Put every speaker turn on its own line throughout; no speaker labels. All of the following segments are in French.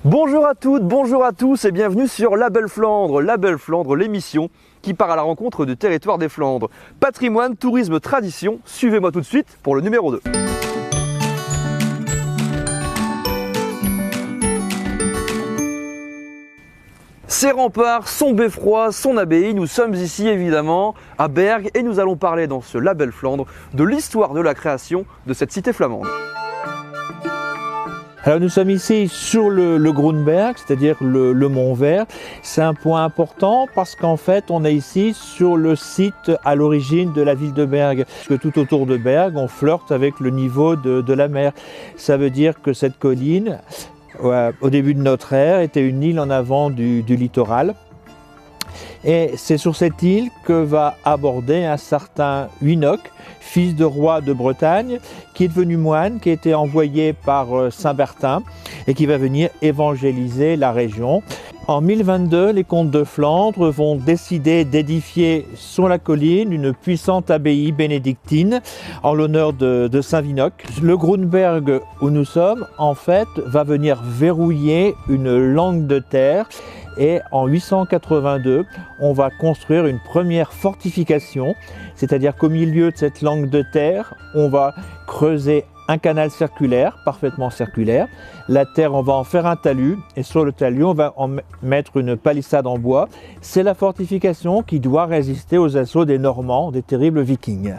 Bonjour à toutes, bonjour à tous et bienvenue sur La Belle Flandre. La Belle Flandre, l'émission qui part à la rencontre du territoire des Flandres. Patrimoine, tourisme, tradition, suivez-moi tout de suite pour le numéro 2. Ses remparts, son beffroi, son abbaye, nous sommes ici évidemment à Bergues et nous allons parler dans ce La Belle Flandre de l'histoire de la création de cette cité flamande.
Alors nous sommes ici sur le Groenberg, c'est-à-dire le Mont Vert. C'est un point important parce qu'en fait on est ici sur le site à l'origine de la ville de Bergues. Parce que tout autour de Bergues on flirte avec le niveau de la mer. Ça veut dire que cette colline, au début de notre ère, était une île en avant du littoral. Et c'est sur cette île que va aborder un certain Huynock, fils de roi de Bretagne, qui est devenu moine, qui a été envoyé par Saint-Bertin et qui va venir évangéliser la région. En 1022, les comtes de Flandre vont décider d'édifier sur la colline une puissante abbaye bénédictine en l'honneur de Saint-Huynock. Le Groenberg où nous sommes, en fait, va venir verrouiller une langue de terre. Et en 882, on va construire une première fortification, c'est-à-dire qu'au milieu de cette langue de terre, on va creuser un canal circulaire, parfaitement circulaire. La terre, on va en faire un talus, et sur le talus, on va en mettre une palissade en bois. C'est la fortification qui doit résister aux assauts des Normands, des terribles Vikings.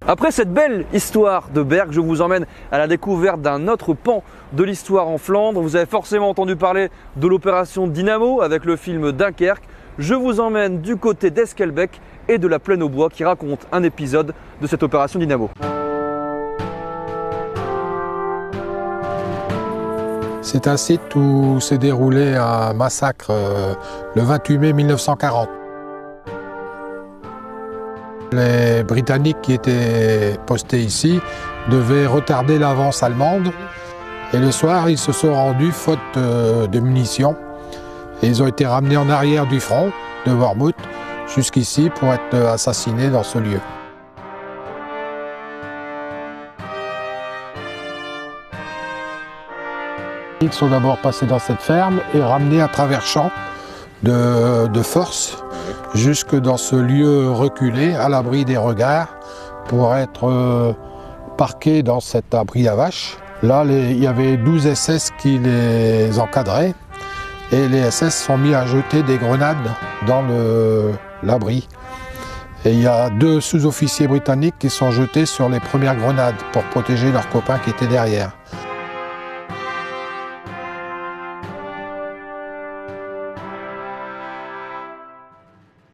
Après cette belle histoire de Bergues, je vous emmène à la découverte d'un autre pan de l'histoire en Flandre. Vous avez forcément entendu parler de l'opération Dynamo avec le film Dunkerque. Je vous emmène du côté d'Esquelbecq et de la Plaine aux Bois qui raconte un épisode de cette opération Dynamo.
C'est un site où s'est déroulé un massacre le 28 mai 1940. Les Britanniques qui étaient postés ici devaient retarder l'avance allemande et le soir ils se sont rendus faute de munitions et ils ont été ramenés en arrière du front de Wormhout jusqu'ici pour être assassinés dans ce lieu. Ils sont d'abord passés dans cette ferme et ramenés à travers champs de force jusque dans ce lieu reculé, à l'abri des regards, pour être parqués dans cet abri à vaches. Là, il y avait 12 SS qui les encadraient, et les SS sont mis à jeter des grenades dans l'abri. Et il y a 2 sous-officiers britanniques qui sont jetés sur les premières grenades pour protéger leurs copains qui étaient derrière.